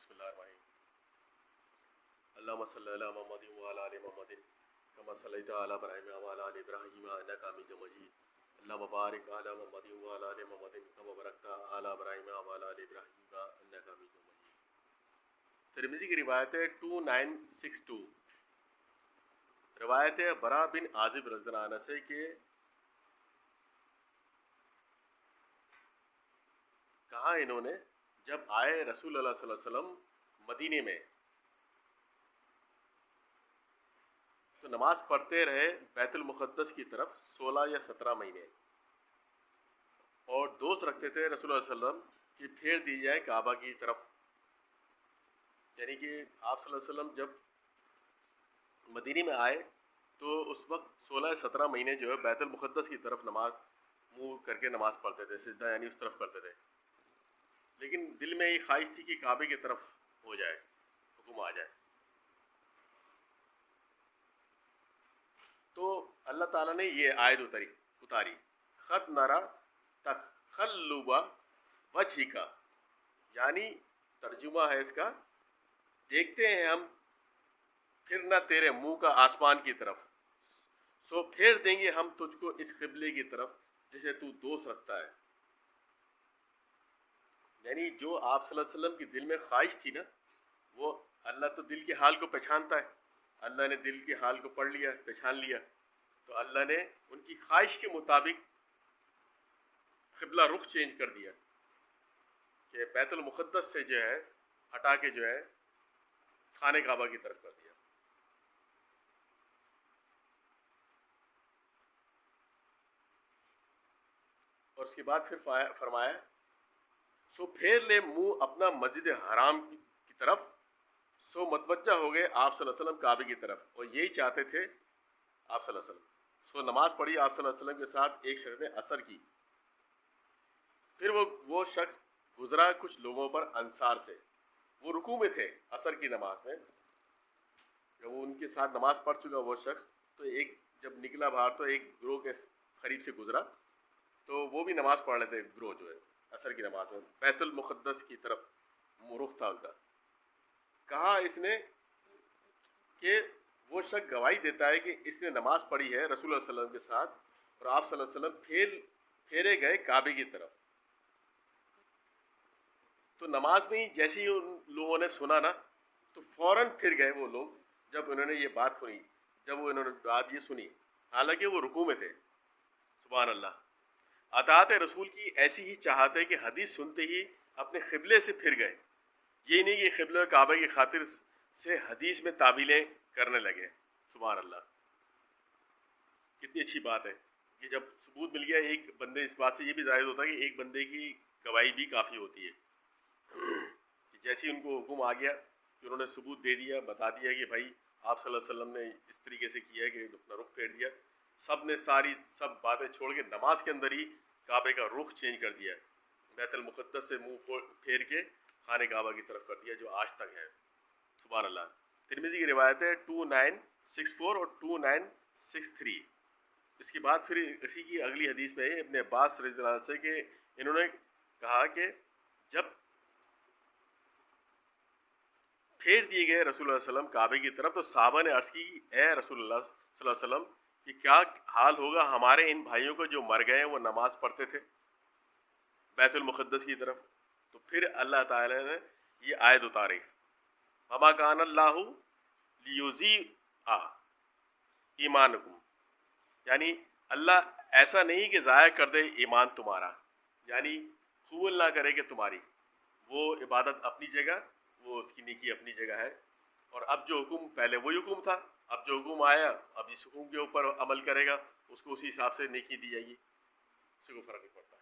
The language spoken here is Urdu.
بسم اللہ الرحمن الرحیم۔ اللہم صلی علی محمد وعلی آل محمد کما صلیت علی ابراہیم وعلی آل ابراہیم انک حمید مجید۔ اللہم بارک علی محمد وعلی آل محمد کما بارکت علی ابراہیم وعلی آل ابراہیم انک حمید مجید۔ ترمذی کی روایت ہے 2962، روایت ہے برا بن عازب رضی اللہ عنہ سے کہ کہا انہوں نے جب آئے رسول اللہ صلی اللہ علیہ وسلم مدینے میں تو نماز پڑھتے رہے بیت المقدس کی طرف 16 یا 17 مہینے، اور دوست رکھتے تھے رسول اللہ صلی اللہ علیہ وسلم کہ پھیر دی جائے کعبہ کی طرف، یعنی کہ آپ صلی اللہ علیہ وسلم جب مدینے میں آئے تو اس وقت 16 یا 17 مہینے جو ہے بیت المقدس کی طرف نماز منہ کر کے نماز پڑھتے تھے، سجدہ یعنی اس طرف کرتے تھے، لیکن دل میں یہ خواہش تھی کہ کعبے کی طرف ہو جائے، حکم آ جائے۔ تو اللہ تعالیٰ نے یہ آیت اتاری، خط نرا تقلب وجہک، یعنی ترجمہ ہے اس کا، دیکھتے ہیں ہم پھرنا تیرے منہ کا آسمان کی طرف، سو پھیر دیں گے ہم تجھ کو اس قبلے کی طرف جسے تو دوست رکھتا ہے۔ یعنی جو آپ صلی اللہ علیہ وسلم کی دل میں خواہش تھی نا، وہ اللہ تو دل کے حال کو پہچانتا ہے، اللہ نے دل کے حال کو پڑھ لیا، پہچان لیا، تو اللہ نے ان کی خواہش کے مطابق قبلہ رخ چینج کر دیا کہ بیت المقدس سے جو ہے ہٹا کے جو ہے خانہ کعبہ کی طرف کر دیا۔ اور اس کے بعد پھر فرمایا سو پھیر لے منہ اپنا مسجد حرام کی طرف، سو متوجہ ہو گئے آپ صلی اللہ علیہ وسلم کعبے کی طرف، اور یہی چاہتے تھے آپ صلی اللہ علیہ وسلم۔ سو نماز پڑھی آپ صلی اللہ علیہ وسلم کے ساتھ ایک شخص نے عصر کی، پھر وہ شخص گزرا کچھ لوگوں پر انصار سے، وہ رکوع میں تھے عصر کی نماز میں، جب وہ ان کے ساتھ نماز پڑھ چکا وہ شخص، تو ایک جب نکلا باہر تو ایک گروہ کے قریب سے گزرا، تو وہ بھی نماز پڑھ لیتے گروہ جو ہے عصر کی نماز میں، بیت المقدس کی طرف رخ تھا ان کا۔ کہا اس نے کہ وہ شخص گواہی دیتا ہے کہ اس نے نماز پڑھی ہے رسول اللہ صلی اللہ علیہ وسلم کے ساتھ، اور آپ صلی اللہ علیہ وسلم پھیرے گئے کعبے کی طرف۔ تو نماز میں ہی جیسے ہی ان لوگوں نے سنا نا تو فوراً پھر گئے وہ لوگ، جب انہوں نے یہ بات سنی، جب وہ انہوں نے بات یہ سنی، حالانکہ وہ رکوع میں تھے۔ سبحان اللہ، اطاعت رسول کی ایسی ہی چاہت ہے کہ حدیث سنتے ہی اپنے قبلے سے پھر گئے، یہ نہیں کہ قبلہ کعبہ کی خاطر سے حدیث میں تعبیلیں کرنے لگے۔ سبحان اللہ، کتنی اچھی بات ہے کہ جب ثبوت مل گیا ایک بندے، اس بات سے یہ بھی ظاہر ہوتا ہے کہ ایک بندے کی گواہی بھی کافی ہوتی ہے، کہ جیسے ان کو حکم آ گیا کہ انہوں نے ثبوت دے دیا، بتا دیا کہ بھائی آپ صلی اللہ علیہ وسلم نے اس طریقے سے کیا ہے کہ اپنا رخ پھیر دیا، سب نے سب باتیں چھوڑ کے نماز کے اندر ہی کعبے کا رخ چینج کر دیا، بیت المقدس سے منہ پھیر کے خانہ کعبہ کی طرف کر دیا، جو آج تک ہے۔ سبحان اللہ۔ ترمذی کی روایت ہے 2964 اور 2963۔ اس کے بعد پھر اسی کی اگلی حدیث میں ابن عباس رضی اللہ عنہ سے کہ انہوں نے کہا کہ جب پھیر دیے گئے رسول اللہ صلی اللہ علیہ وسلم کعبے کی طرف تو صحابہ نے عرض کی اے رسول اللہ صلی اللہ علیہ وسلم کہ کیا حال ہوگا ہمارے ان بھائیوں کو جو مر گئے وہ نماز پڑھتے تھے بیت المقدس کی طرف۔ تو پھر اللہ تعالیٰ نے یہ آیت اتاری، وما کان اللہ لیضیع ایمانکم، یعنی اللہ ایسا نہیں کہ ضائع کر دے ایمان تمہارا، یعنی قبول نہ کرے کہ تمہاری وہ عبادت اپنی جگہ، وہ اس کی نیکی اپنی جگہ ہے، اور اب جو حکم پہلے وہی حکم تھا، اب جو حکم آیا اب اس حکم کے اوپر عمل کرے گا اس کو اسی حساب سے نیکی دی جائے گی، اس کو فرق نہیں پڑتا۔